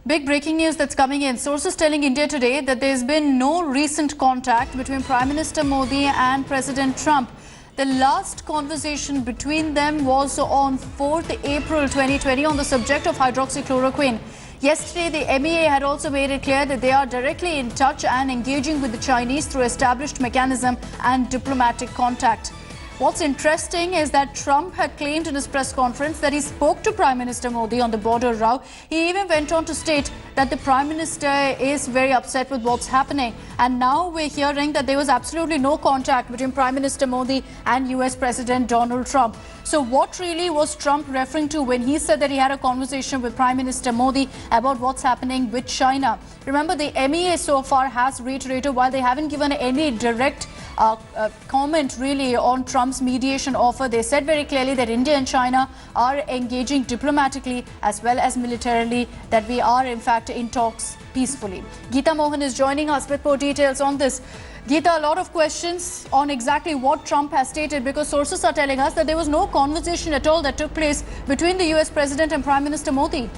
Big breaking news that's coming in. Sources telling India Today that there's been no recent contact between Prime Minister Modi and President Trump. The last conversation between them was on 4th April 2020 on the subject of hydroxychloroquine. Yesterday, the MEA had also made it clear that they are directly in touch and engaging with the Chinese through established mechanism and diplomatic contact. What's interesting is that Trump had claimed in his press conference that he spoke to Prime Minister Modi on the border row. He even went on to state that the Prime Minister is very upset with what's happening. And now we're hearing that there was absolutely no contact between Prime Minister Modi and US President Donald Trump. So what really was Trump referring to when he said that he had a conversation with Prime Minister Modi about what's happening with China? Remember, the MEA so far has reiterated, while they haven't given any direct comment really on Trump's mediation offer, they said very clearly that India and China are engaging diplomatically as well as militarily, that we are in fact in talks peacefully. Geeta Mohan is joining us with more details on this. Geeta, a lot of questions on exactly what Trump has stated, because sources are telling us that there was no conversation at all that took place between the US President and Prime Minister Modi.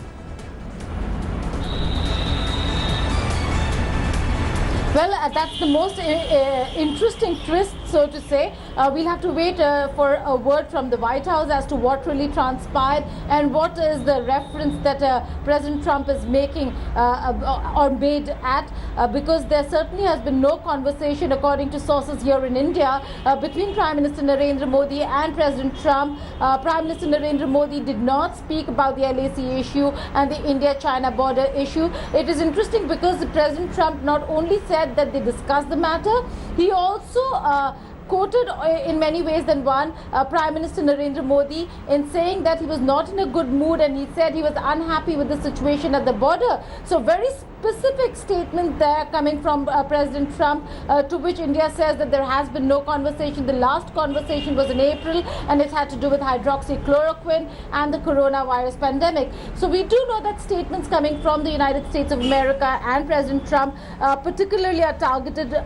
Well, that's the most interesting twist, so to say. We'll have to wait for a word from the White House as to what really transpired and what is the reference that President Trump is making or made at, because there certainly has been no conversation, according to sources here in India, between Prime Minister Narendra Modi and President Trump. Prime Minister Narendra Modi did not speak about the LAC issue and the India-China border issue. It is interesting because President Trump not only said that they discussed the matter, he also quoted in many ways than one Prime Minister Narendra Modi in saying that he was not in a good mood, and he said he was unhappy with the situation at the border. So very specific statement there coming from President Trump, to which India says that there has been no conversation. The last conversation was in April, and it had to do with hydroxychloroquine and the coronavirus pandemic. So we do know that statements coming from the United States of America and President Trump particularly are targeted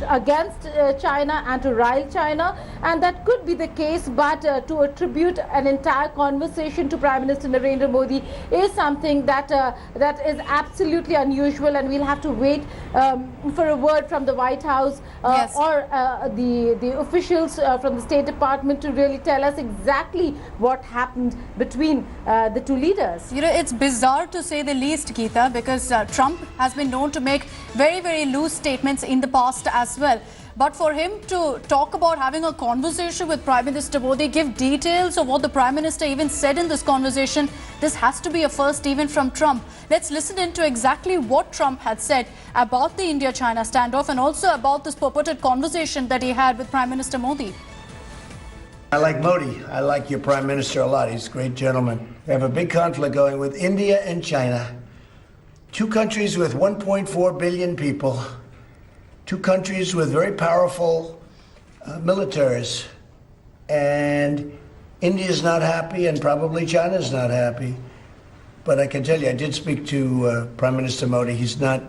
against China and to rile China, and that could be the case, but to attribute an entire conversation to Prime Minister Narendra Modi is something that that is absolutely unusual, and we'll have to wait for a word from the White House Yes. or the officials from the State Department to really tell us exactly what happened between the two leaders. You know, it's bizarre to say the least, Geeta, because Trump has been known to make very, very loose statements in the past as well. But for him to talk about having a conversation with Prime Minister Modi, give details of what the Prime Minister even said in this conversation, this has to be a first even from Trump. Let's listen into exactly what Trump had said about the India-China standoff and also about this purported conversation that he had with Prime Minister Modi. I like Modi. I like your Prime Minister a lot. He's a great gentleman. We have a big conflict going with India and China. Two countries with 1.4 billion people. Two countries with very powerful militaries. And India's not happy, and probably China's not happy. But I can tell you, I did speak to Prime Minister Modi. He's not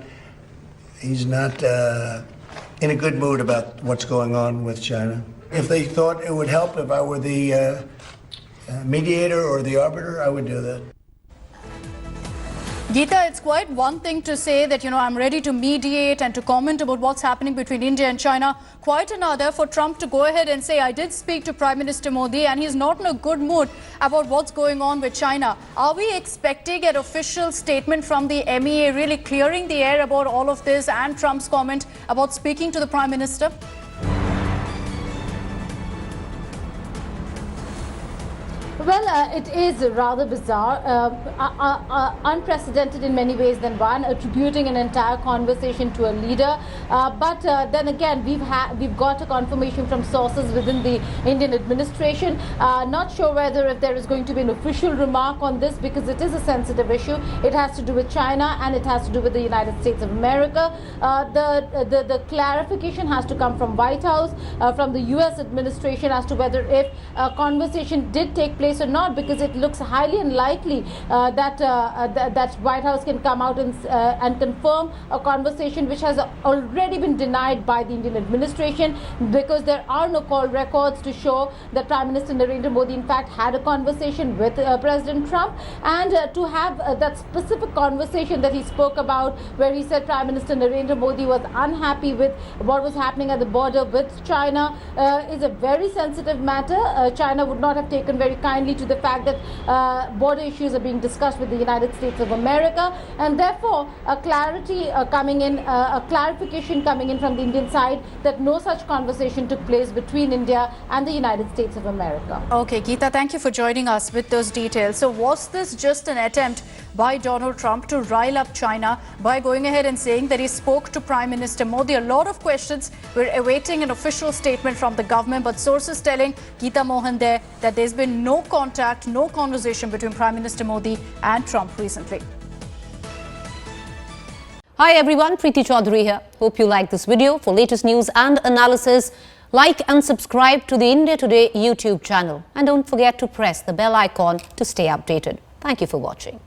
in a good mood about what's going on with China. If they thought it would help if I were the mediator or the arbiter, I would do that. Geeta, it's quite one thing to say that, you know, I'm ready to mediate and to comment about what's happening between India and China. Quite another for Trump to go ahead and say, I did speak to Prime Minister Modi and he's not in a good mood about what's going on with China. Are we expecting an official statement from the MEA really clearing the air about all of this and Trump's comment about speaking to the Prime Minister? Well, it is rather bizarre, unprecedented in many ways than one, attributing an entire conversation to a leader. But then again, we've got a confirmation from sources within the Indian administration. Not sure whether if there is going to be an official remark on this, because it is a sensitive issue. It has to do with China and it has to do with the United States of America. The clarification has to come from White House, from the US administration, as to whether if a conversation did take place place or not, because it looks highly unlikely that White House can come out and confirm a conversation which has already been denied by the Indian administration, because there are no call records to show that Prime Minister Narendra Modi in fact had a conversation with President Trump. And to have that specific conversation that he spoke about, where he said Prime Minister Narendra Modi was unhappy with what was happening at the border with China, is a very sensitive matter. China would not have taken very kindly to the fact that border issues are being discussed with the United States of America, and therefore a clarity coming in, a clarification coming in from the Indian side that no such conversation took place between India and the United States of America. Okay, Geeta, thank you for joining us with those details. So was this just an attempt by Donald Trump to rile up China by going ahead and saying that he spoke to Prime Minister Modi? A lot of questions. We're awaiting an official statement from the government, but sources telling Geeta Mohan there that there's been no contact, no conversation between Prime Minister Modi and Trump recently. Hi everyone, Preeti Chaudhary here. Hope you like this video. For latest news and analysis, like and subscribe to the India Today YouTube channel. And don't forget to press the bell icon to stay updated. Thank you for watching.